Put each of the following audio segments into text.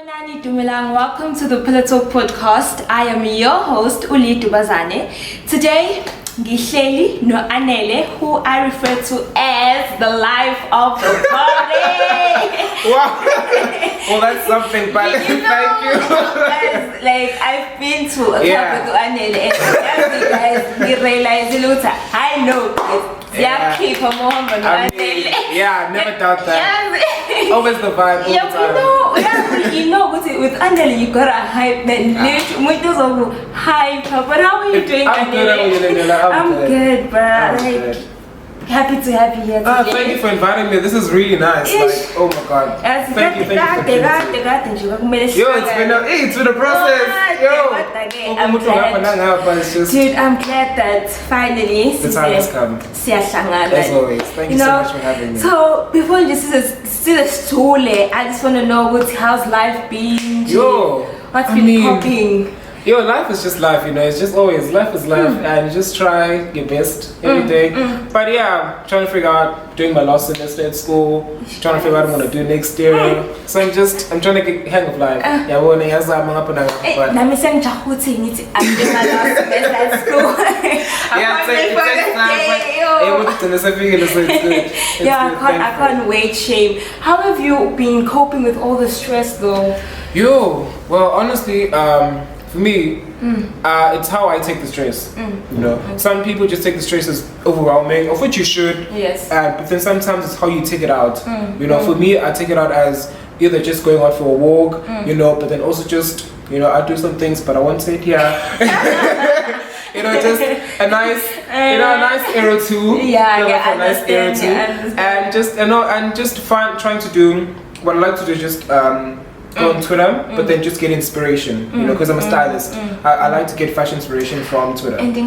Welcome to the Pillar Talk podcast. I am your host, Uli Dubazane. Today, Gishleli no Anele, who I refer to as the life of the party. Wow. Well, that's something, but thank you. Guys, like, I've been to a club with Anele, and as you guys, we realize I know, guys. Yeah, keep on moving. Yeah, never doubt that. Always the vibe. You know, with Anele, you got a hype man. Hype. But how are you doing, Anele? I'm good, bro. Happy to have you here today. Thank you for inviting me. This is really nice. Like, oh my god. Thank you. Yo, it's been a process. Dude, I'm glad that finally the time has come. As always. Thank you so much for having me. So before you see the story, I just want to know how's life been? What's been popping? Life is just life, it's just always, life is life, and you just try your best every day. But yeah, I'm trying to figure out, doing my last semester at school, trying to figure out what I'm going to do next year. So I'm trying to get hang of life. I'm doing my last semester at school. I can't wait, Shame. How have you been coping with all the stress though? Well, honestly, for me, it's how I take the stress. Some people just take the stress as overwhelming, of which you should. Yes. But then sometimes it's how you take it out. For me, I take it out as either just going out for a walk, but then also just, I do some things, but I won't say it here. Just a nice, a nice air or two. A nice air or two, and just trying to do what I like to do. Just go on Twitter, but then just get inspiration, because I'm a stylist. I like to get fashion inspiration from Twitter. And so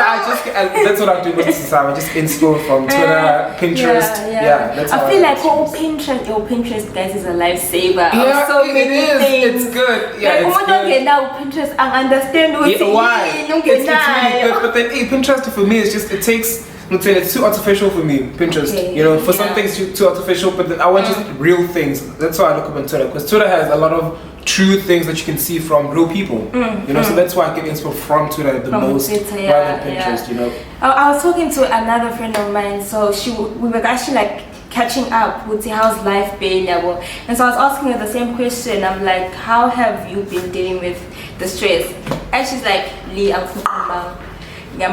I just that's what I do most of the time. I just inspo from Twitter, Pinterest. That's how I feel like your Pinterest guys is a lifesaver. So many things. It's good. Like, it's good. Now Pinterest, I understand why. It's really good, but then Pinterest for me is just it's too artificial for me, Pinterest. For some things too artificial, but then I want just real things. That's why I look up on Twitter, because Twitter has a lot of true things that you can see from real people. So that's why I get inspo from Twitter the most, rather than Pinterest. I was talking to another friend of mine, so we were actually like catching up with how's life been, and so I was asking her the same question. I'm like, how have you been dealing with the stress? And she's like, Lee, I'm fucking Yo!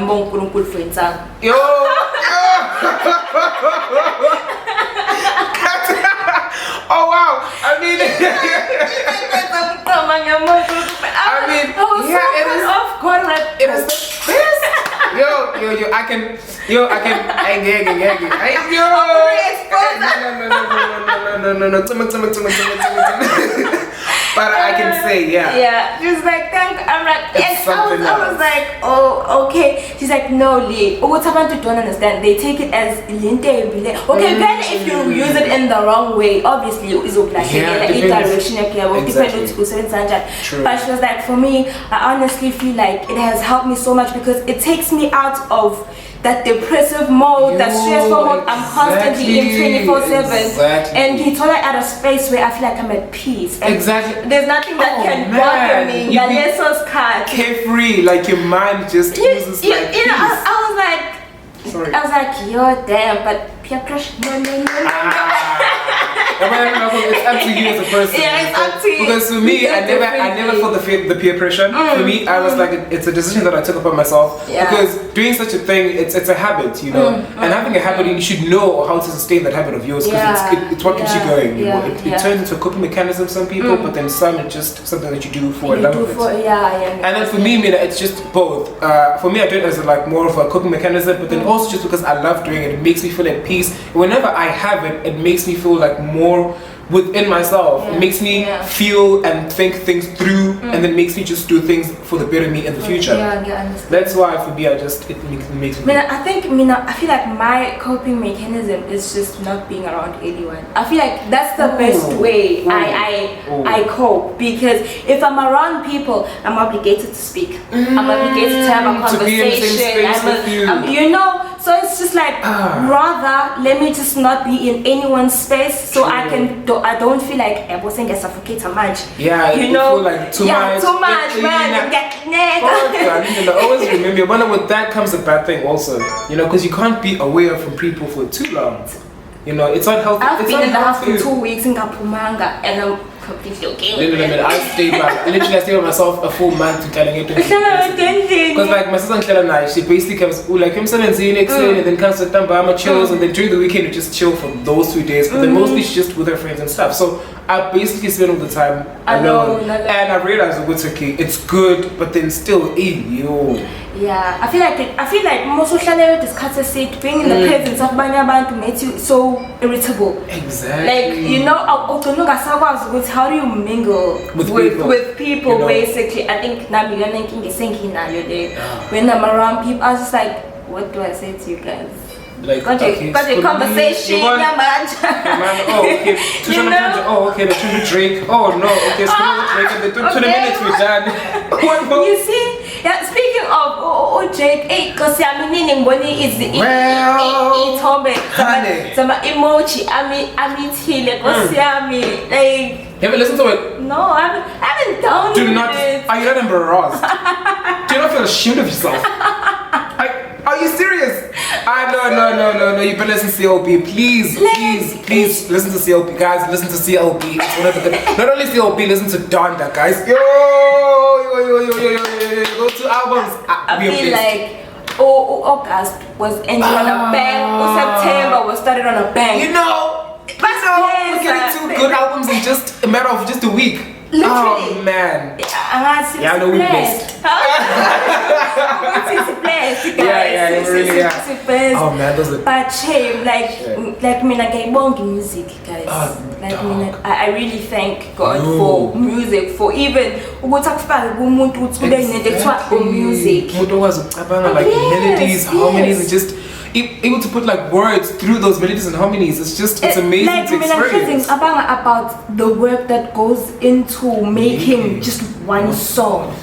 Oh wow! I mean, it is. Yo! I can. But I can say, She's like, I'm like, yes. I was like, oh, okay. She's like, no, Lee. What don't understand? They take it as linte. Okay, then if you use it in the wrong way, obviously it's like direction. But she was like, for me, I honestly feel like it has helped me so much because it takes me out of that depressive mode, that stressful mode. I'm constantly in 24/7, and he told her at a space where I feel like I'm at peace. And there's nothing that can bother me. Carefree, like your mind just uses like peace. I was like, yo, damn, but peer pressure, no. It's up to you as a person. It's up to you. Because for me, I never felt the peer pressure. For me, I was like, it's a decision that I took upon myself. Because doing such a thing, it's a habit, And having a habit, you should know how to sustain that habit of yours, because it's what keeps you going. It turns into a coping mechanism some people, but then some it's just something that you do for a love of it. And then for me, it's just both. For me, I do it as more of a coping mechanism, but then also just because I love doing it, it makes me feel at peace. Whenever I have it, it makes me feel like more within myself. It makes me feel and think things through, and then makes me just do things for the better me in the future. That's why for me, it makes me. I feel like my coping mechanism is just not being around anyone. I feel like that's the best way I cope, because if I'm around people, I'm obligated to speak. I'm obligated to have a conversation. So it's just like rather let me just not be in anyone's space, so I don't feel like I wasn't gonna suffocate a much. Yeah, you know, feel like too much, man. I always remember, but with that comes a bad thing also, you know, because you can't be away from people for too long. You know, it's unhealthy. I've been in the house for 2 weeks in Kapumanga, and I'm completely okay. I stayed by myself a full month to telling it. Because like my sister and I, she basically comes like him 17 and then comes to Tambama chills, and then during the weekend we just chill for those 2 days. But then mostly she's just with her friends and stuff. So I basically spend all the time alone, and I realized it's okay. It's good, but then still, yeah, I feel like most social discusses it being in the presence of to make you so irritable. Exactly. Like, you know, how do you mingle with people, you know? Basically, I think when I'm around people, I was just like, what do I say to you guys? Like, got a conversation, man. Oh, okay. They're trying to drink. Oh no, okay, so drink, and they 20 minutes we're done. You see, yeah. Speaking of Jake, because I mean, is the emoji. I mean, like. You haven't listened to it? No, I haven't downloaded Do not. it. Are you not embarrassed? Do you not feel ashamed of yourself? Are you serious? No. You better listen to CLB. Please listen to CLB, guys. Listen to CLB. It's one of the not only CLB, listen to Donda, guys. Yo. Those 2 albums. I feel like August was ending on a bang, or September was started on a bang. You know, we're getting 2 good albums in just a matter of just a week. Literally. Oh man. I know we blessed. Oh man, those are. But shame, like me, like music, guys. I really thank God for music, for even music. Like melodies, harmonies, and just able to put like words through those melodies and harmonies. It's amazing like, to experience. About the work that goes into making just one song.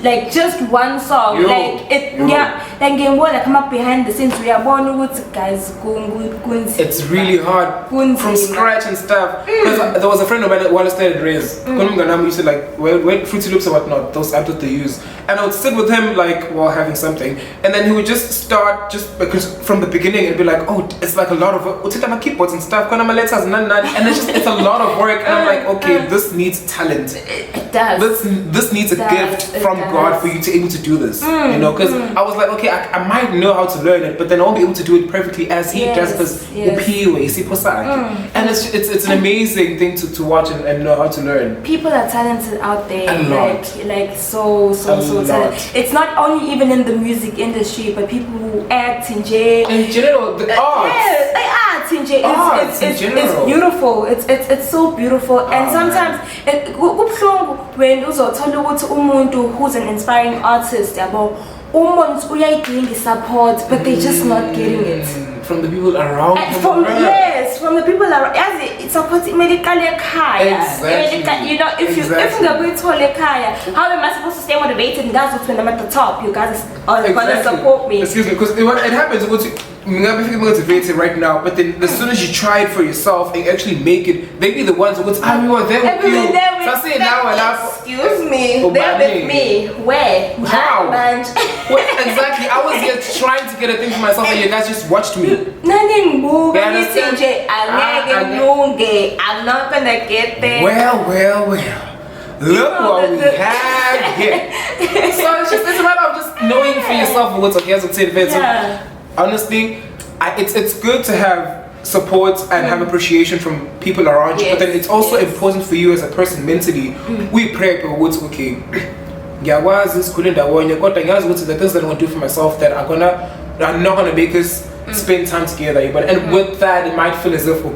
Like just one song, like come up behind the scenes. We are born with guys. It's really hard from scratch and stuff. Because there was a friend of mine while I started Rez. We used to like when Fruity Loops or whatnot, those apps that they use, and I would sit with him like while having something, and then he would just start because from the beginning it'd be like, oh, it's like a lot of my keyboards and stuff, and it's a lot of work, and I'm like, okay, this needs talent. It does. This needs a gift from God for you to be able to do this, you know, because I was like, okay, I might know how to learn it, but then I won't be able to do it perfectly as he does, because and it's an amazing thing to watch and know how to learn. People are talented out there, like so talented. It's not only even in the music industry, but people who act in general, the arts. Yes, they act in it's beautiful. It's so beautiful, and sometimes when umuntu who's an inspiring artist, support, but they're just not getting it from the people around. From the people around. As support medically, exactly. You know, if you're going to how am I supposed to stay motivated? And that's what's when I'm at the top. You guys are gonna support me. Excuse me, because it happens. I'm motivated right now, but then as soon as you try it for yourself and actually make it, they be the ones who go, we were there with you. So I say now and now. Excuse me, they're with me. Where? How? Exactly. I was here trying to get a thing for myself, and you guys just watched me. I'm not gonna get there. Well. Look what we have here. So it's a matter of just knowing for yourself what's okay. So honestly, it's good to have support and have appreciation from people around you, but then it's also important for you as a person mentally. We pray for what's okay. The things that I want to do for myself that are not gonna make us spend time together, and with that it might feel as if I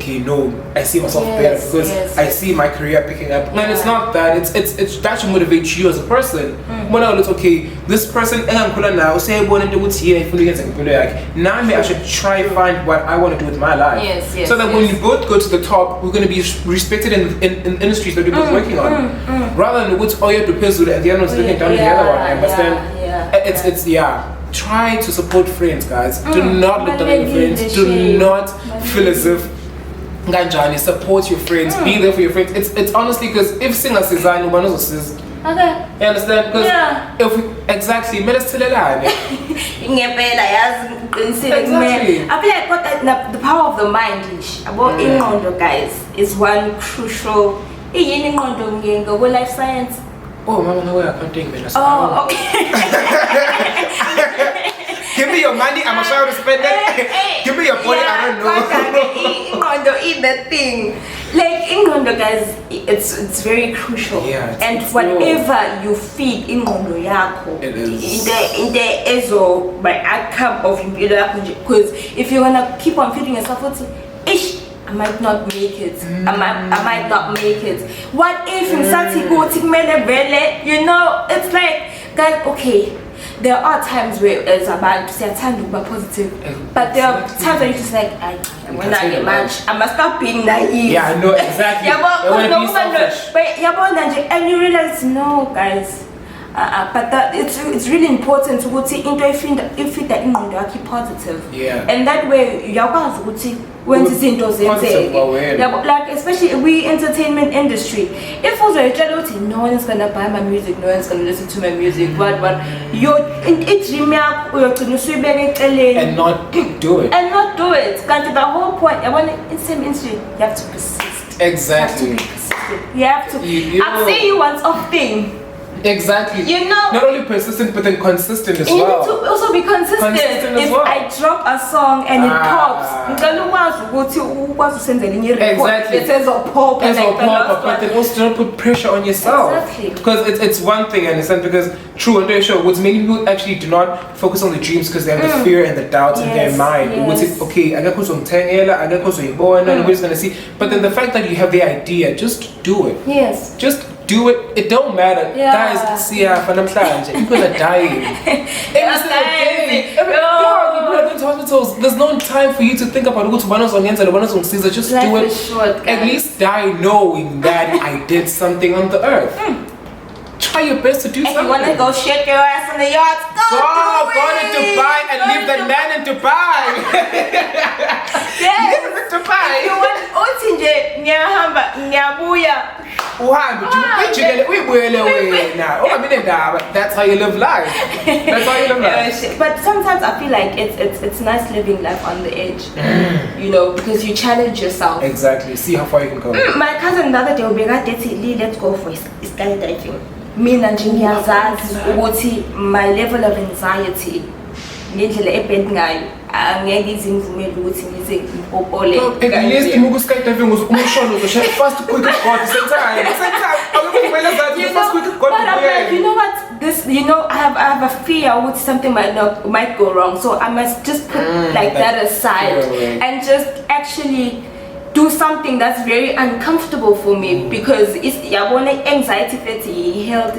see myself better because I see my career picking up, and it's not that, it's that should motivate you as a person. When I look, this person now say now I should try and find what I want to do with my life, so that when we both go to the top, we're going to be respected in industries that we're both working on, rather than what's all you have to pursue and the other one's looking down at the other one. I understand. try to support friends, guys. Do not look down on your friends. Do not feel as if Ganjani, support your friends. Be there for your friends. It's honestly because if singer Sizani, one of us okay. You understand? Because if we, exactly, exactly. I feel like what the power of the mind about ingqondo, guys, is one crucial. Life science. Oh, mama, no way I can't take me. Oh, okay. Give me your money, I'm sure to spend it. Give me your body, I don't know. Eat that thing. Like ingqondo, guys, it's very crucial. Yeah, and whatever you feed ingqondo yakho, it is. In the ezo by outcome of impilo yakho, because if you're gonna keep on feeding yourself, I might not make it. I might not make it. What if you know, it's like, guys, okay, there are times where it's about to say time to be positive, but there are times where you're just like, when I get mad, I must stop being naive. Yeah, I know exactly. And you realize, no, guys. But that it's really important to see into if that ingqondo keep positive. Yeah. And that way uyakwazi ukuthi wenze izinto zenzeke. Like especially we entertainment industry. If uzayitshela ukuthi no one's gonna buy my music, no one's gonna listen to my music, what your dream yakho uyogcina usuyibeka eceleni and not do it. Kanti the whole point yabona in same industry you have to persist. Exactly. You have to. I've seen you once off thing. Exactly. You know, not only persistent but then consistent as you well. need to also be consistent. If I drop a song and it pops, exactly. It says pop, but then also don't put pressure on yourself. Exactly. Because it's one thing, I understand, because true on their show, what many people actually do not focus on the dreams because they have the fear and the doubts in their mind. Yes. Okay, I got nobody's gonna see. But then the fact that you have the idea, just do it. Yes. Just do it. It don't matter. Guys, see people are dying. Hospitals. There's no time for you to think about just do it. Short, at least die knowing that I did something on the earth. Try your best to do something. If you wanna go shake your ass in the yard, go to Dubai and leave that man in Dubai. Yes. Leave him in Dubai. If you want that's how you live life. But sometimes I feel like it's nice living life on the edge. You know, because you challenge yourself. Exactly. See how far you can go. My cousin the other day will be like, let's go for skydiving. Mina nje ngiyazazi ukuthi my level of anxiety ngendlela ebhend ngayo angeke izimvumela ukuthi ngize ngipopole. At least mugu skydiving ushono uzosha fast quick god sometime you know what, this, you know, I have a fear with something might go wrong, so I must just put that aside and just actually do something that's very uncomfortable for me, because it's anxiety health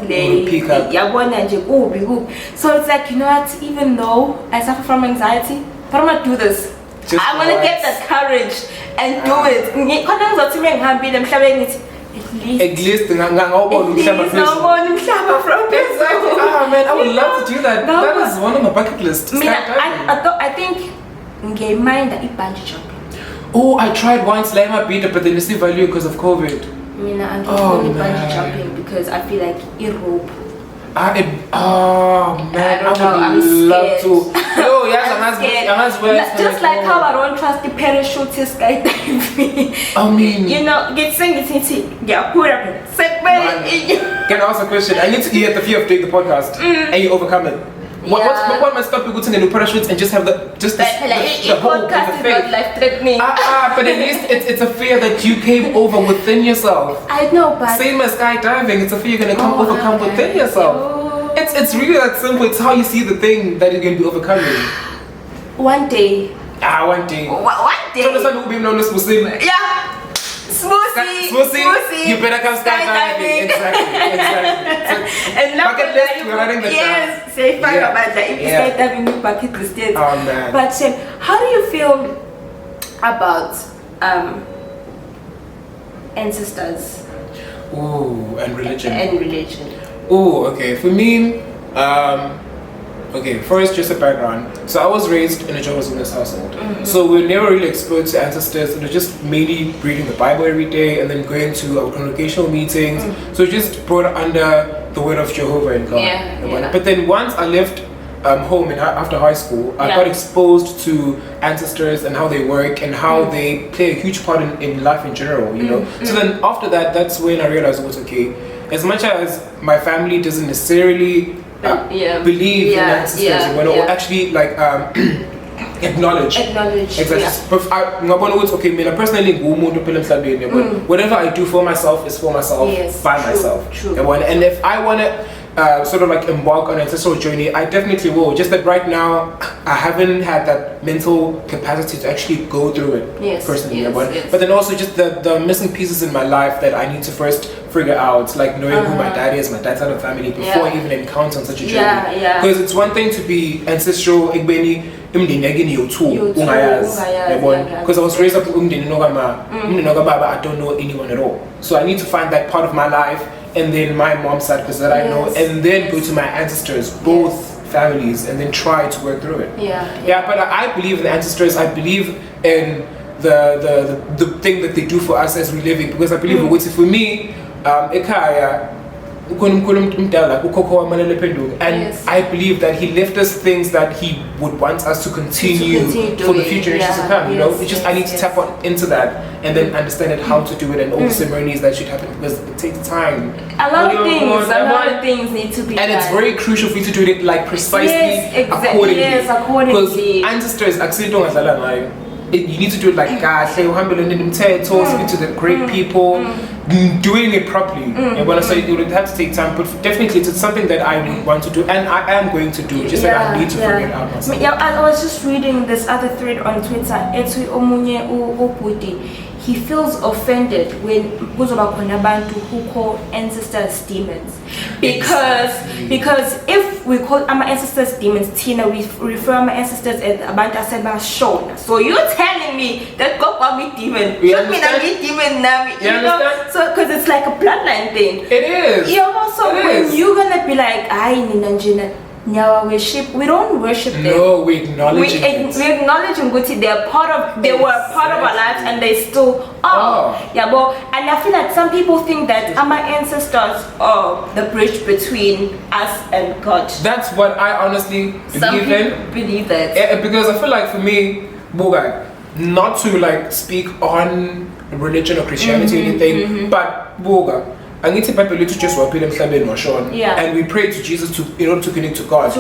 so it's like, you know what, even though I suffer from anxiety, but I'm gonna do this. I'm gonna get that courage and do it. At least from man, I would love to do that. That is one on my bucket list. I think mind bungee jumping. Oh, I tried once, like my beat, but then you see value because of COVID. I'm only bungee jumping because I feel like rope. I would love to. Oh, yes, I'm scared. Just like how I don't trust the parachutist skydiving. I mean, you know, Can I ask a question? I need to hear the fear of doing the podcast, and you overcome it. What must stop people to do parachutes and just have the whole podcast is not life threatening. But at least it's a fear that you came over within yourself. I know, but same as skydiving, it's a fear you're gonna overcome within yourself. It's really that simple. It's how you see the thing that you're gonna be overcoming. One day. One day. Yeah. Smoothie. You better come skydiving. Exactly. And bucket list, you're writing that down. Yes, say about that. If you skydiving, you bucket list. Oh man. But how do you feel about ancestors? Ooh, and religion. And religion. Ooh, okay. For me, Okay, first, just a background. So I was raised in a Jehovah's Witness household. So we were never really exposed to ancestors. It was just mainly reading the Bible every day and then going to our congregational meetings. So just brought under the word of Jehovah and God. But then once I left home after high school, I got exposed to ancestors and how they work and how they play a huge part in life in general, you know. So then after that, that's when I realized it was okay. As much as my family doesn't necessarily believe in ancestors, or actually like acknowledge. Exactly. But I okay, me personally, whatever I do for myself is for myself, by myself. True. And if I want to sort of like embark on an ancestral journey, I definitely will. Just that right now, I haven't had that mental capacity to actually go through it personally. But then also just the missing pieces in my life that I need to first figure out, like knowing who my dad is, my dad's side of the family, before I even encounter on such a journey. Because it's one thing to be ancestral, because I was raised up with I don't know anyone at all. So I need to find that part of my life, and then my mom's side, because that I know, and then go to my ancestors, both families, and then try to work through it. But I believe in the ancestors. I believe in the thing that they do for us as we live it, because I believe for me, and I believe that he left us things that he would want us to continue for the future generations to come. You know, it's just I need to tap into that and then understand it, how to do it, and all the ceremonies that should happen, because it takes time. A lot of things need to be done. And it's very crucial for you to do it like precisely accordingly. Because ancestors actually you need to do it like God, speak to the great people, doing it properly. And when I say it would have to take time, but definitely it's something that I would want to do, and I am going to do. Just that I need to figure it out myself. I was just reading this other thread on Twitter. He feels offended when abantu who call ancestors demons, because if we call our ancestors demons, Tina, we refer our ancestors as abantu asebashona. So you're telling me that God called me demon? You understand? You know? So because it's like a bloodline thing. It is. So when you're gonna be like, I Ninanjina. Worship, we don't worship them. No, we acknowledge it. We acknowledge them. They were part of our lives, and they still are. And I feel like some people think that our ancestors are the bridge between us and God. That's what I honestly believe that. Because I feel like for me, not to like speak on religion or Christianity or anything, but and we pray to Jesus in order to connect to God.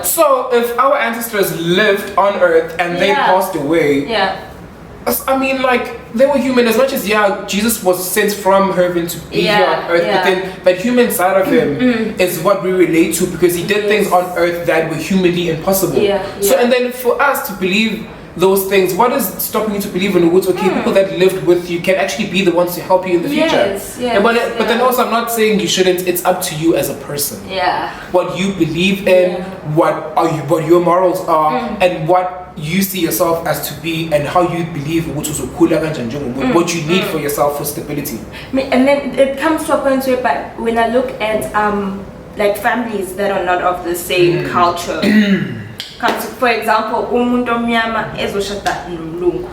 So if our ancestors lived on earth and they passed away, I mean, like, they were human as much as Jesus was sent from heaven to be here on earth, but then that human side of him is what we relate to, because he did things on earth that were humanly impossible. So and then for us to believe those things, what is stopping you to believe in the woods? Okay, people that lived with you can actually be the ones to help you in the future. But then also, I'm not saying you shouldn't. It's up to you as a person. What you believe in, what your morals are, and what you see yourself as to be, and how you believe what you need for yourself for stability. And then it comes to a point where, when I look at like families that are not of the same culture. For example, umuntu omnyama ezoshada nomlungu.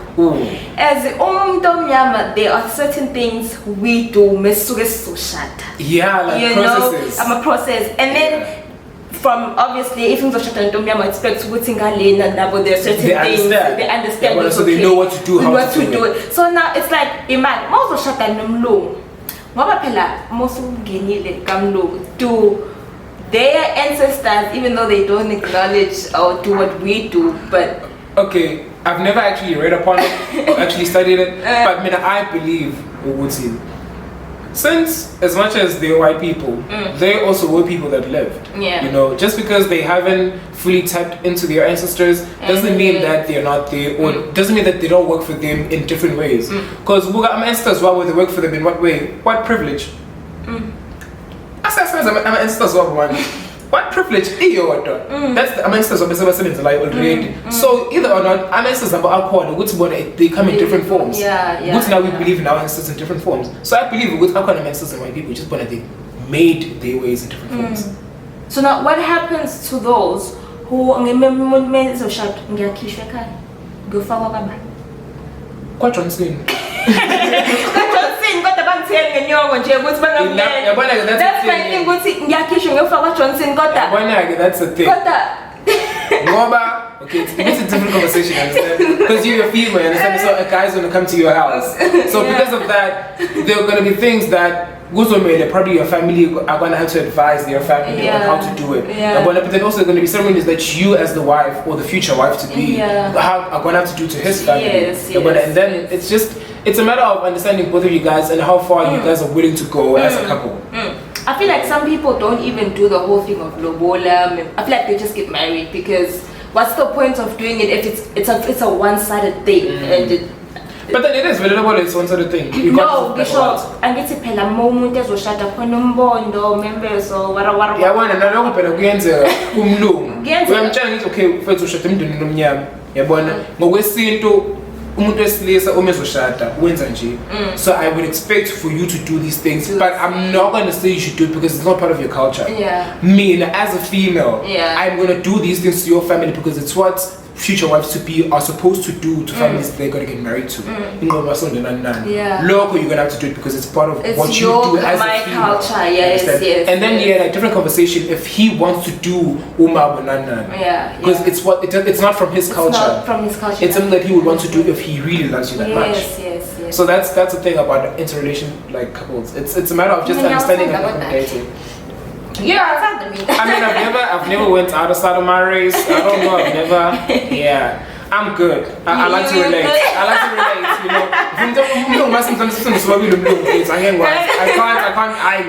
As umuntu omnyama, there are certain things we do mesuke sizoshada. Like processes. I'm a process, and then from obviously, if uzoshada nomnyama, expect ukuthi ngalena nabo there are certain things they understand. So they know what to do, how to do it. So now it's like, imagine mawuzoshada nomlungu, ngoba phela mosungenile kamlungu to their ancestors, even though they don't acknowledge or do what we do, but okay, I've never actually read upon it or actually studied it, but I believe since as much as they're white people, they also were people that lived. You know, just because they haven't fully tapped into their ancestors doesn't mean that they're not there, or doesn't mean that they don't work for them in different ways. Because our ancestors, why would they work for them in what way? What privilege? What privilege? That's the ancestors of the already. So either or not, ancestors they come in different forms. Now we believe in our ancestors in different forms. So I believe with our ancestors and white people, just they made their ways in different forms. So now, what happens to those who ngimezoshada ngiyakhishwa ekhaya ngiyofakwa kabani kwaJohnson kaJohnson kodwa bangithiyeni ngenyongo nje ukuthi bangamyeni that's my thing ukuthi ngiyakhishwa ngiyofakwa kaJohnson kodwa yabona-ke that's the thing kodwa ngoba okay, it's a different conversation, understand? Because you're a female, understand? So a guy's gonna come to your house. So because of that, there are gonna be things that probably your family are gonna have to advise their family on how to do it. But then also gonna be ceremonies that you as the wife or the future wife to be are gonna have to do to his family. And then it's a matter of understanding both of you guys and how far you guys are willing to go as a couple. I feel like some people don't even do the whole thing of lobola. I feel like they just get married because what's the point of doing it if it's a one-sided thing? But then it is lobola, it's one-sided thing. You no, because angithi phela moment ezoshada khona umbondo members or whatever. Yabona naloko phela kuyenzeka kumlungu. Uyamtshela ngithi okay mfethu ushada emndeni nomnyama. Yabona ngokwesintu umuntu wesilisa umezoshada wenza nje. So I would expect for you to do these things, but I'm not going to say you should do it because it's not part of your culture. Me as a female, I'm going to do these things to your family because it's what future wives to be are supposed to do to families they're going to get married to. Local, you're going to have to do it because it's part of what you do as a female. Culture. Yes. And then a different conversation if he wants to do Uma Banana. Because it's not from his culture. It's not from his culture. It's something that he would want to do if he really loves you that much. Yes. So that's the thing about interrelation like couples. It's a matter of just understanding and accommodating. I mean, I've never went outside of my race. I don't know. I've never. I'm good. I like to relate. You know. I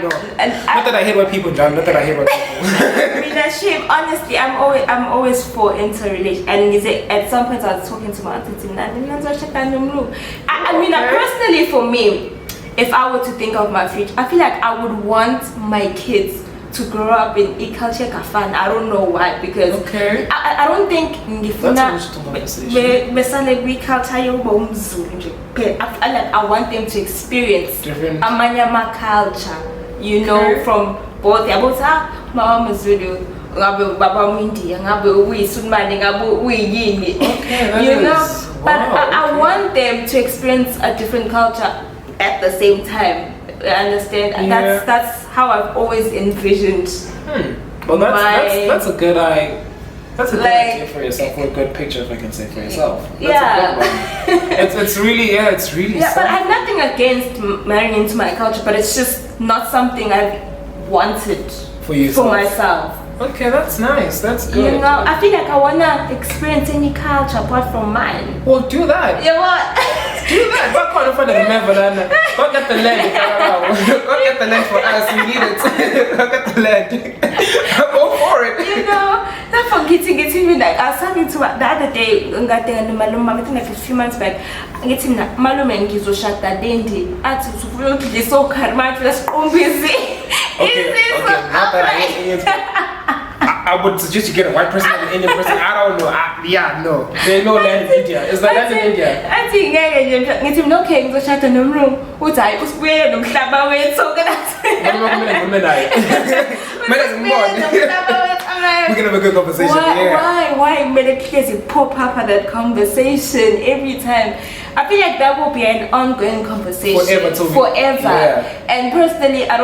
know. Not that I hate what people do. Not that I hate what people. Leadership. Honestly, I'm always for interrelation. And at some point, I was talking to my auntie. I mean, personally, for me, if I were to think of my future, I feel like I would want my kids to grow up in culture kafan. I don't know why, because I don't think I want them to experience amanyama culture, you know, from both mama Zulu, baba India, you know, but I want them to experience a different culture at the same time. I understand, and that's how I've always envisioned. Well, that's a good idea. That's a good idea for yourself, or a good picture, if I can say for yourself. That's a good one. It's really. Yeah, but I have nothing against marrying into my culture, but it's just not something I've wanted for myself. Okay, that's nice. That's good. You know, I feel like I wanna experience any culture apart from mine. Well, do that. Yeah, what? Do that. Go get the land. Go get the land for us. We need it. Go get the land. Go for it. You know, not forgetting me. Like I was talking to the other day. I think like a few months back. Getting that malume ngizo shata dendi. Ati sufuna kiso karma just busy. Okay. Not that I hate I would suggest you get a white person and an Indian person. I don't know. No. There's no land in India. Is there land in India? I think ngithi okay ngizoshada nomlungu uthi hayi usibuye nomhlaba wethu We're gonna have a good conversation. Why medically pop up at that conversation every time? I feel like that will be an ongoing conversation forever. And personally, I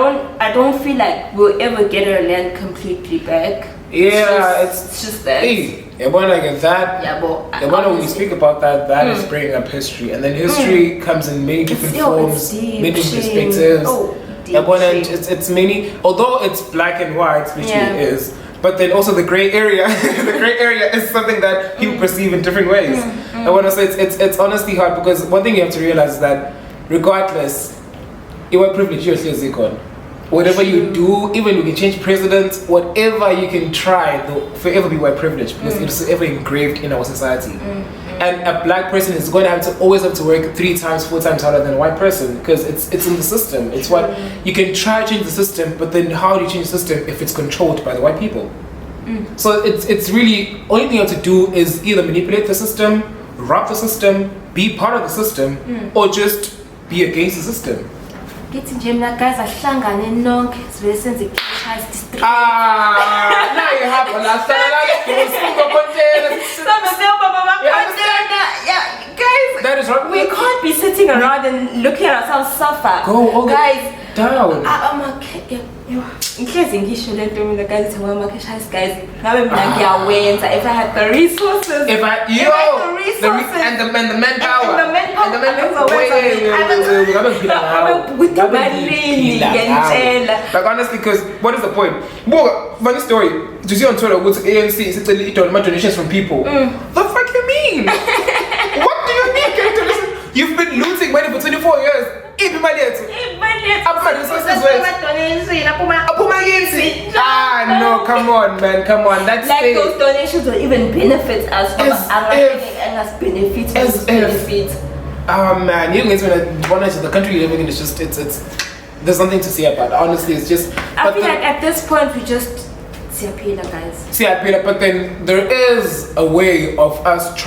don't feel like we'll ever get our land completely back. It's just that. When we speak about that is bringing up history, and then history comes in many different forms, many different perspectives. It's many, although it's black and white, which it is. But then also the gray area, is something that people perceive in different ways. I want to say it's honestly hard because one thing you have to realize is that regardless, you are privileged, you're still Zikon. Whatever you do, even you can change presidents, whatever you can try, they'll forever be white privilege because it's forever engraved in our society. And a black person is going to always have to work 3 times, 4 times harder than a white person because it's in the system. It's what you can try to change the system, but then how do you change the system if it's controlled by the white people? So it's really only thing you have to do is either manipulate the system, rob the system, be part of the system, or just be against the system. Get in gym, that guys are shlangane nonke, sivele senze i-cash district. Now you have a last Guys, that is right. We can't be sitting around and looking at ourselves suffer. Go, guys. Down. Guys, if I had the resources, the manpower, like honestly, because what is the point? Funny story. Do you see on Twitter what's ANC is a donations from people? The fuck you mean? What do you mean? You've been losing money for 24 years. No, come on, man, come on. That's like those donations will even benefit us. Benefits. Oh man, you guys when the country you're living in is just it's there's nothing to say about it. Honestly, it's just. I feel like at this point we just guys. But then there is a way of us to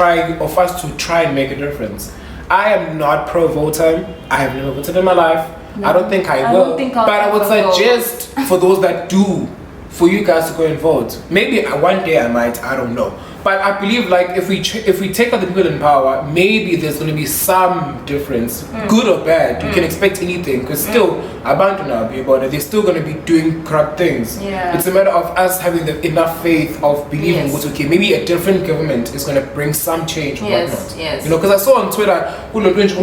try and make a difference. I am not pro-voter. I have never voted in my life. No. I don't think I will. But I would suggest for those that do, for you guys to go and vote. Maybe one day I might. I don't know. But I believe like if we take out the people in power, maybe there's going to be some difference, good or bad. You can expect anything because still, they're still going to be doing corrupt things. Yeah. It's a matter of us having enough faith of believing what's okay. Maybe a different government is going to bring some change or whatnot. Yes. You know, because I saw on Twitter,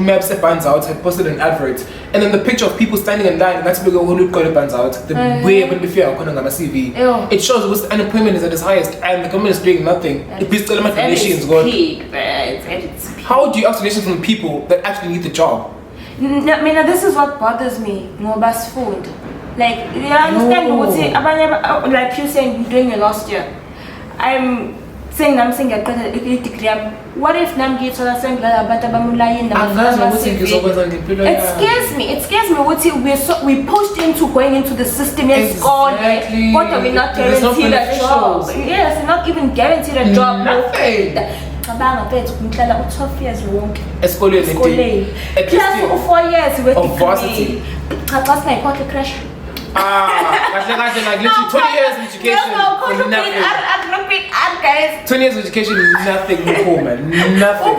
Maps out had posted an advert, and then the picture of people standing in line, that's who bands out. The way I'm going to be fair, CV. It shows what unemployment is at its highest, and the government is doing nothing. The pistol donations How do you ask donations from people that actually need the job? This is what bothers me. Nobody's food. Like you understand like you saying you're doing your last year. I'm saying I got a degree. What if nam gets all saying it scares me. We pushed into going into the system and exactly. What are we not guaranteed a job? Yes, not even guaranteed a job. Nothing. Plus 4 years with of varsity. Crash. Like literally 20 years of education for nothing. 20 years of education, nothing, nothing.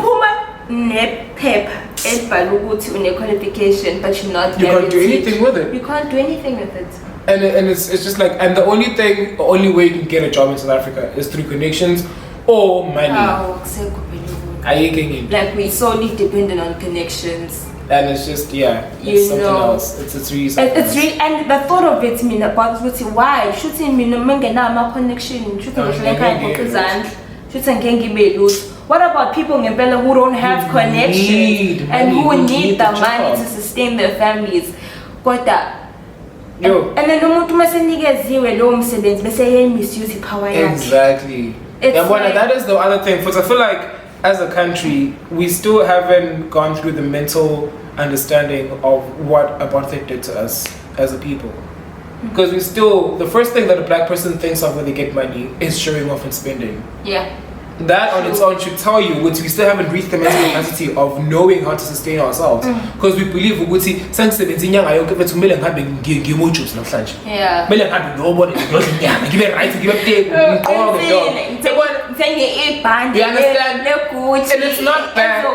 Qualification, but you're not. You can't do anything with it. You can't do anything with it. And it's just like, and the only way you can get a job in South Africa is through connections or money. Like we solely dependent on connections. And it's just it's something else. It's really something it's really, and the thought of it mean about why shooting me no connection shooting what about people in Bella who don't have connections and who need the money to sustain their families? And then no misuse power. Exactly. That is the other thing, because I feel like as a country, we still haven't gone through the mental understanding of what apartheid did to us as a people. Because the first thing that a black person thinks of when they get money is showing off and spending. Yeah. That on its own should tell you we still haven't reached the mental capacity of knowing how to sustain ourselves. Because we believe you understand? And it's not bad.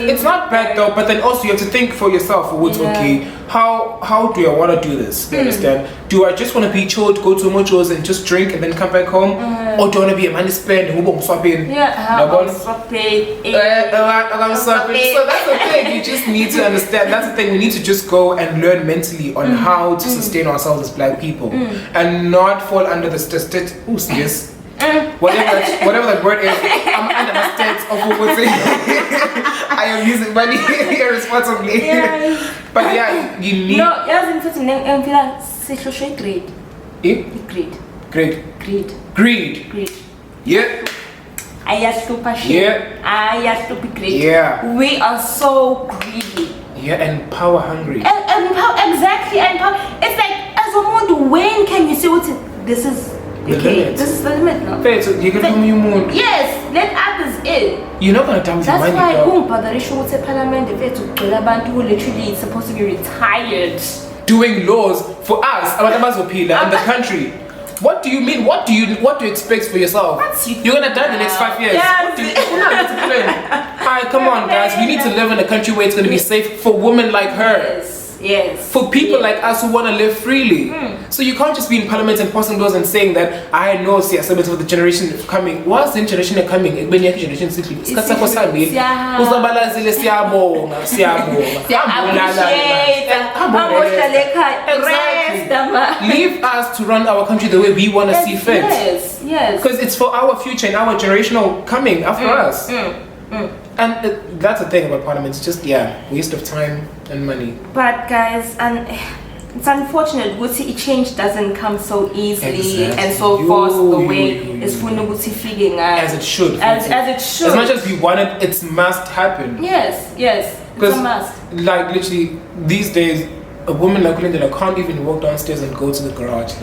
It's not bad though, but then also you have to think for yourself, okay, how do I want to do this? You understand? Do I just want to be chilled, go to mochos and just drink and then come back home? Or do I want to be a money spend? So that's the thing, you just need to understand. That's the thing, we need to just go and learn mentally on how to sustain ourselves as black people and not fall under the whatever that word is. I'm under the state of what I am using money irresponsibly. Yes. But yeah, you need greed. Yeah. Yeah. We are so greedy. Yeah, and power hungry. Exactly, and it's like as a woman, when can you say this is the limit? This is the limit now. You can come you moon. Yes. let others in. You're not gonna die with your That's money, why though. Parliament who literally is supposed to be retired. Doing laws for us, in the country. What do you mean? What do you expect for yourself? You're gonna die in the next 5 years. Yes. What do you Alright, come on, guys. We need to live in a country where it's gonna be safe for women like her. Yes. For people like us who want to live freely. So you can't just be in parliament and passing laws and saying that I know for the generation coming. What's the generation coming? Generation Leave us to run our country the way we want to see fit. Yes. Because it's for our future and our generational coming after us. And that's the thing about parliament. It's just waste of time and money. But guys, and it's unfortunate Guti change doesn't come so easily and so fast the way it's figuring out. As it should. As it should. As much as we want it, it must happen. Yes. It's a must. Like literally these days, a woman like Linda can't even walk downstairs and go to the garage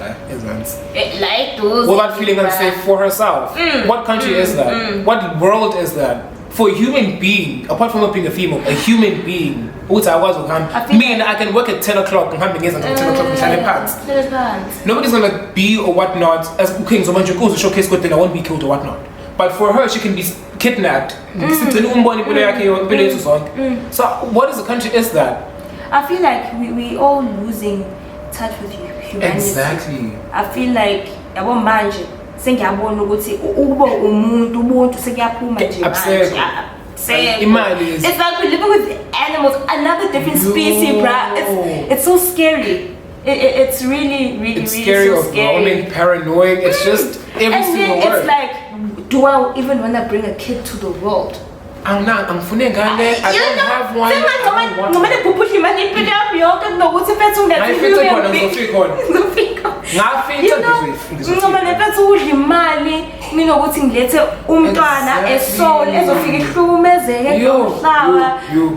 without feeling unsafe for herself. What country is that? What world is that? For a human being, apart from not being a female, a human being, I can work at 10 o'clock and have until 10 o'clock in pants. Nobody's gonna be or whatnot. As King so much goes to showcase good thing, I won't be killed or whatnot. But for her, she can be kidnapped. So what is the country is that? I feel like we all losing touch with humanity. Exactly. I feel like sengiyabona ukuthi ube umuntu ubuntu sekuyaphuma nje manje. It's like we're living with animals, another different species, bruh. It's so scary. It's really scary, so scary. Paranoid. It's just every single word. It's like, do I even want to bring a kid to the world? I don't have one.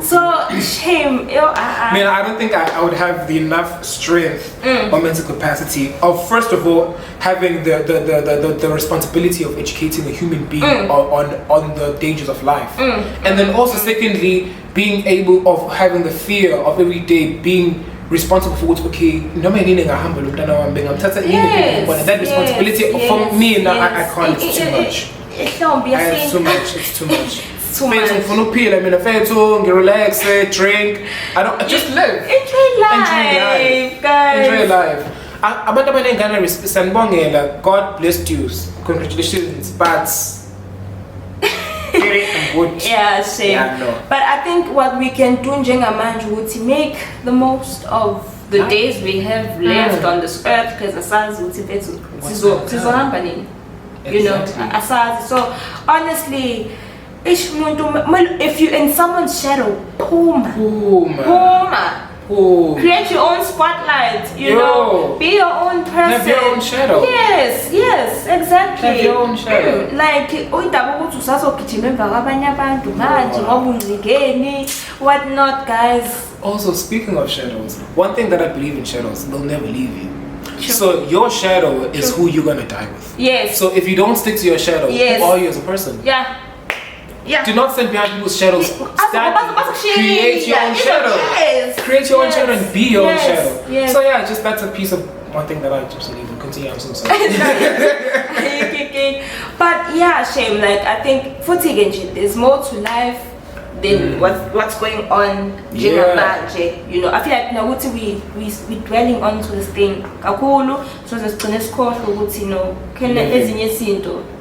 So shame. I don't think I would have the enough strength or mental capacity of, first of all, having the responsibility of educating a human being on the dangers of life. And then also secondly, being able of having the fear of every day being responsible for what's okay. That responsibility for me and I can't. It's too much. It's too much. Relax, drink. Just live. Enjoy life. God bless you. Congratulations, but yeah, same. But I think what we can do njengamanje would to make the most of the days we have left on this earth, because asazi ukuthi sizohamba nini, you know, asazi. So honestly, if you're in someone's shadow, create your own spotlight, you know, be your own person. Have your own shadow. Yes, exactly. Have your own shadow. Like, whatnot, guys. Also, speaking of shadows, one thing that I believe in shadows, they'll never leave you. So your shadow is who you're gonna die with. Yes. So if you don't stick to your shadow, who are you as a person? Yeah. Do not stand behind people's shadows. Create your own shadow. Create your own shadow and be your own shadow. Yes. So yeah, just that's a piece of one thing that I just believe in. Continue, I'm so sorry. But yeah, shame. Like I think there's more to life than what's going on. You know, I feel like now we dwelling onto this thing. So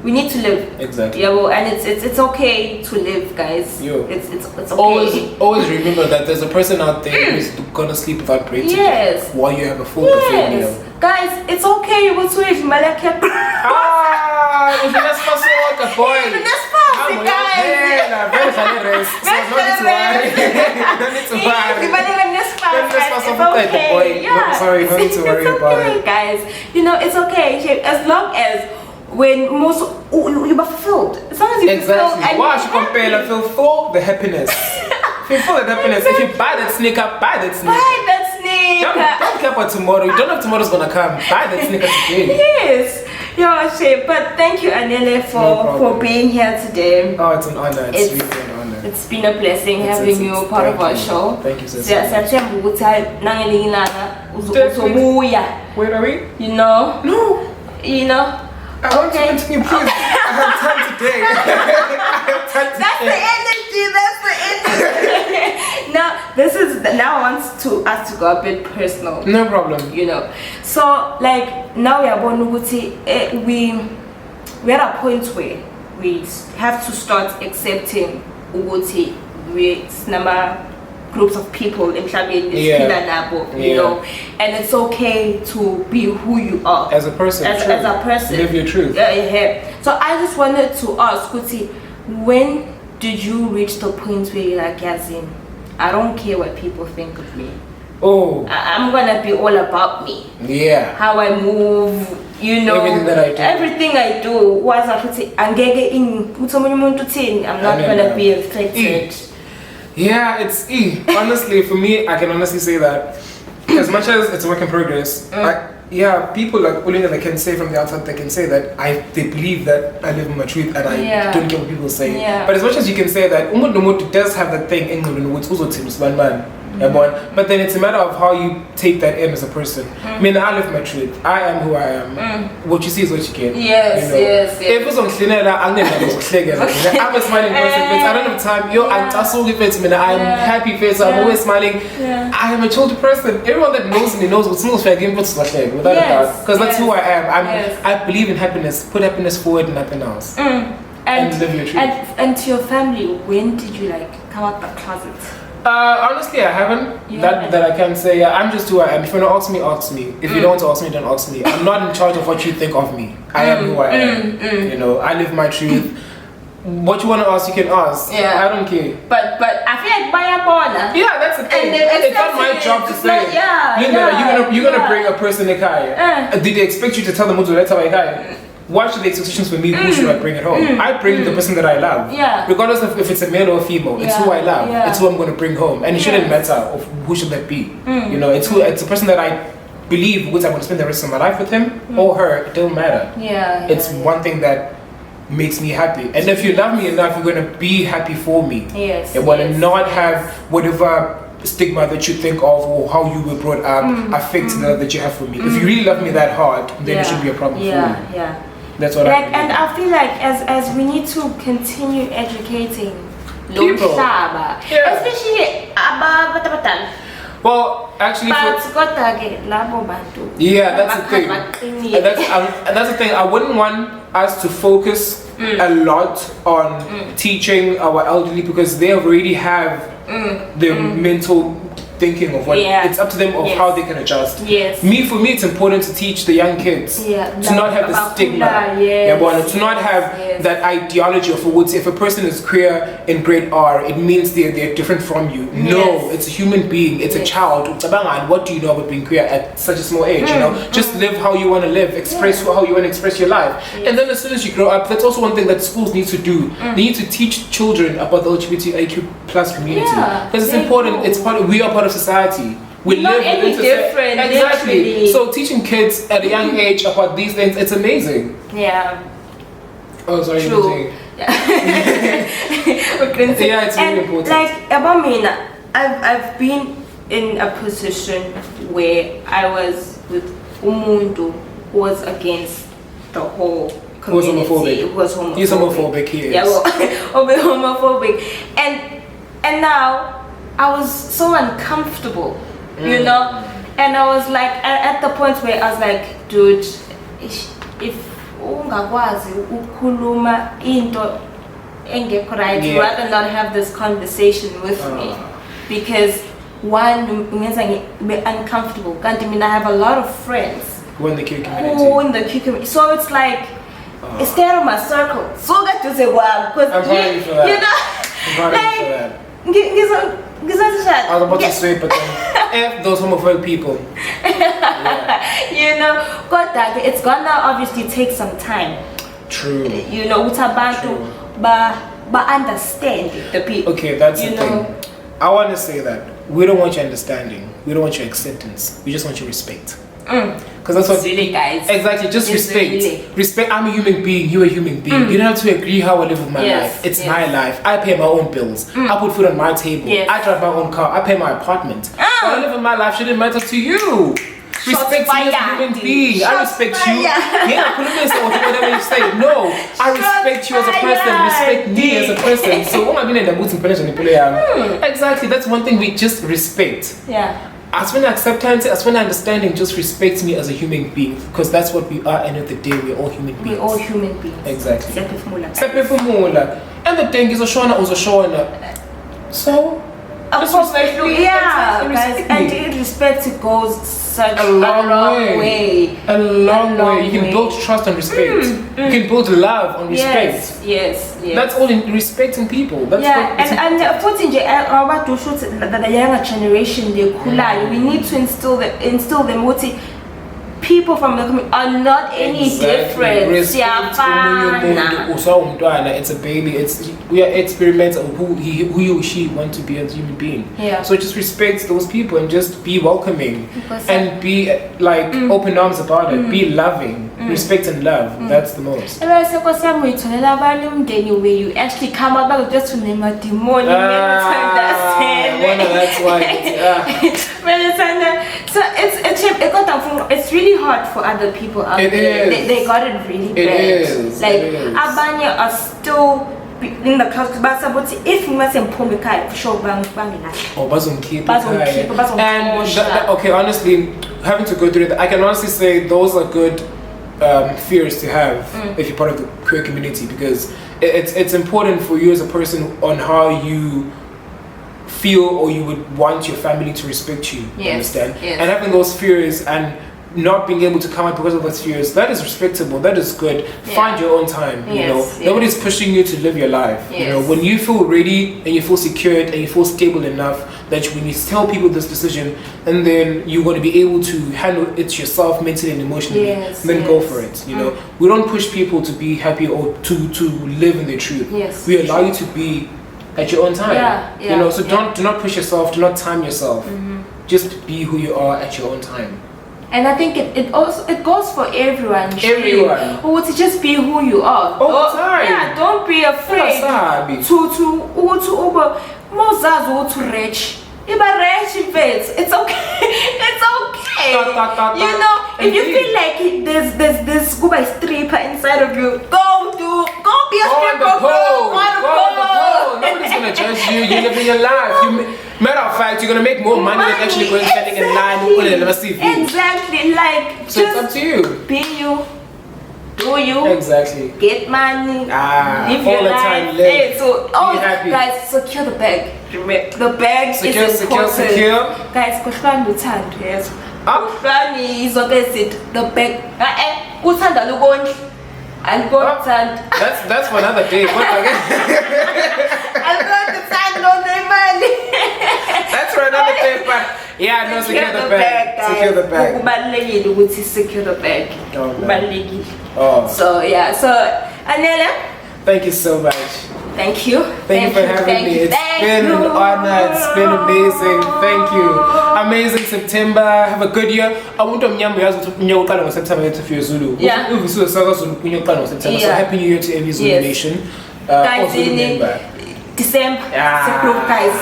we need to live. Exactly. Yeah, well, and it's okay to live, guys. It's okay. Always remember that there's a person out there who's gonna sleep without breaking. Yes. While you have a full buffet meal. Guys, it's okay. You will switch. If that's possible, the boy. Even that's possible, guys. Sorry, no need to worry about it. Guys, you know, it's okay. As long as when most you are fulfilled. As long as you fulfill and why should compare and fulfill the happiness? Fulfill the happiness. If you buy that sneaker, buy that sneaker. Buy that sneaker. Don't care about tomorrow. You don't know if tomorrow's gonna come. Buy that sneaker today. Yes. Yeah, shame. But thank you, Anele, for being here today. Oh, it's an honor. It's really an honor. It's been a blessing having you part of our show. Thank you so much. Where are we? You know? No. You know? I want to continue, please. I have time today. That's the energy. Now I want us to go a bit personal. No problem. You know. So like now we are born we're at a point where we have to start accepting Uguti with number groups of people in you know, and it's okay to be who you are as a person. As a person, live your truth. So I just wanted to ask Kuti, when did you reach the point where you're like, Yazin, I don't care what people think of me. Oh, I'm gonna be all about me. Yeah. How I move, you know, everything I do. Was I put I'm not gonna be affected. Yeah, it's honestly, for me, I can honestly say that as much as it's a work in progress, people like Ulinga, they can say from the outside, they can say that they believe that I live in my truth and I don't care what people say. Yeah. But as much as you can say that, Umut does have that thing in man. But then it's a matter of how you take that in as a person. I mean, I live my truth. I am who I am. What you see is what you get. Yes, you know? yes. If it's on cleaner, I'm a smiling person. I don't have time. I'm happy face. I'm always smiling. Yeah. I am a chilled person. Everyone that knows me knows what's most fair game without a doubt. Because that's who I am. I believe in happiness. Put happiness forward and nothing else. And live your truth. And to your family, when did you like come out the closet? Honestly, I haven't. That I can say. I'm just who I am. If you want to ask me. If you don't want to ask me, don't ask me. I'm not in charge of what you think of me. I am who I am. You know, I live my truth. What you want to ask, you can ask. Yeah. I don't care. But I feel like by a border. Yeah, that's the thing. It's not my job to say. You're gonna bring a person a car. Did they expect you to tell them what to let a guy? What should the expectations for me? Who should I bring at home? I bring the person that I love. Yeah. Regardless of if it's a male or a female, it's who I love. It's who I'm going to bring home, and it shouldn't matter of who should that be. You know, it's a person that I believe which I'm going to spend the rest of my life with him or her. It don't matter. It's one thing that makes me happy, and if you love me enough, you're going to be happy for me. And want to not have whatever stigma that you think of or how you were brought up affect the love that you have for me. If you really love me that hard, then it should be a problem for you. That's what I and I feel like as we need to continue educating people, especially about well, actually, that's the thing. And that's the thing. I wouldn't want us to focus a lot on teaching our elderly because they already have the mental thinking of what it's up to them of how they can adjust. For me it's important to teach the young kids to not have the stigma, to not have that ideology of if a person is queer in grade R, it means they're different from you. No, it's a human being, it's a child. What do you know about being queer at such a small age? You know, just live how you want to live, express how you want to express your life. And then as soon as you grow up, that's also one thing that schools need to do. They need to teach children about the LGBTQ plus community because it's important. It's we are part of society. We live any different. Exactly. Literally. So teaching kids at a young age about these things, it's amazing. Oh, sorry. True. It's really important. Like about me, I've been in a position where I was with Umundu who was against the whole community. Who was homophobic. He's homophobic. He is. Homophobic. And now I was so uncomfortable, you know, and I was like at the point where I was like, dude, if ungakwazi ukukhuluma into engekho right, rather not have this conversation with me, because one ungenza ngibe uncomfortable. Kanti mina I have a lot of friends who in the queer community. So it's like stay out of my circle. So that you say wow, because I'm proud of you for that. You know, I'm proud of you for that. I was about to say, but then F those homophobic people. You know, but that it's gonna obviously take some time. True. You know, utabantu but understand the people. Okay, that's the thing. I want to say that we don't want your understanding. We don't want your acceptance. We just want your respect. Because that's what really, guys. Exactly, just It's respect. really. Respect. I'm a human being. You're a human being. You don't have to agree how I live with my life. It's my life. I pay my own bills. I put food on my table. I drive my own car. I pay my apartment. What I live in my life shouldn't matter to you. Respect me as a human being. I respect you. Yeah, whatever you say. No, I respect you as a person. Respect me as a person. So exactly, that's one thing we just respect. Yeah. As when acceptance, as when understanding, just respect me as a human being, because that's what we are. End of the day, we're all human beings. We're all human beings. Exactly. Sephefumula. And the thing is, Oshona. So. Of course, yeah, guys, and respect goes such a long way. A long way. You can build trust and respect. You can build love on respect. Yes. That's all in respecting people. That's and putting the younger generation, we need to instill the motive. People from the community are not any different. It's a baby. We are experimental who he or she want to be as a human being. Yeah. So just respect those people and just be welcoming and be like open arms about it. Be loving. Respect and love. That's the most. Where you actually come out just to name a demon. That's why. So it's really hard for other people out there. They got it really bad. Like Abanya are still in the culture, but if we must inform the show bang and okay, honestly, having to go through that, I can honestly say those are good fears to have if you're part of the queer community, because it's important for you as a person on how you feel or you would want your family to respect you. Understand? And having those fears and not being able to come out because of those fears, that is respectable, that is good. Find your own time, you know. Nobody's pushing you to live your life. You know, when you feel ready and you feel secured and you feel stable enough that when you tell people this decision, and then you're going to be able to handle it yourself mentally and emotionally, then go for it. You know, we don't push people to be happy or to live in their truth. We allow you to be at your own time. You know, so do not push yourself, do not time yourself. Just be who you are at your own time. And I think it goes for everyone. Everyone. To just be who you are. All the time. Yeah, don't be afraid to reach. It's okay. It's okay. You know, if you feel like there's this Guba stripper inside of you, go be a stripper. Go on the pole. Nobody's gonna judge you. You're living your life. Matter of fact, you're gonna make more money than actually going standing in line. Exactly. Like, so it's up to you. Be you. Do you get money? Live all your the life. time. Live. So, guys, secure the bag. The bag is important. Secure. Guys, kuhlani uthando, yes. Kuhlani izobesit the bag. Uthanda lukoni. And go That's for another day. I'm going to stand on the money. That's for another day, but yeah, no, secure the bag. Secure the bag. Secure the bag. So Anele, thank you so much. Thank you. Thank you for having me. It's been an honor. It's been amazing. Thank you. Amazing September. Have a good year. I want to September to Zulu. Yeah. So happy New Year to every Zulu nation. Guys, December. Guys.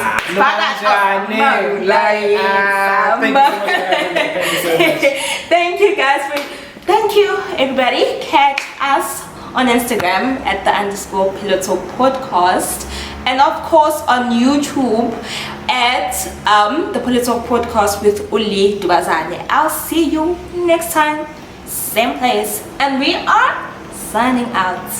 Thank you guys. Thank you everybody. Catch us on Instagram at @_Piloto Podcast, and of course on YouTube at the Piloto Podcast with Uli Dubazane. I'll see you next time, same place, and we are signing out.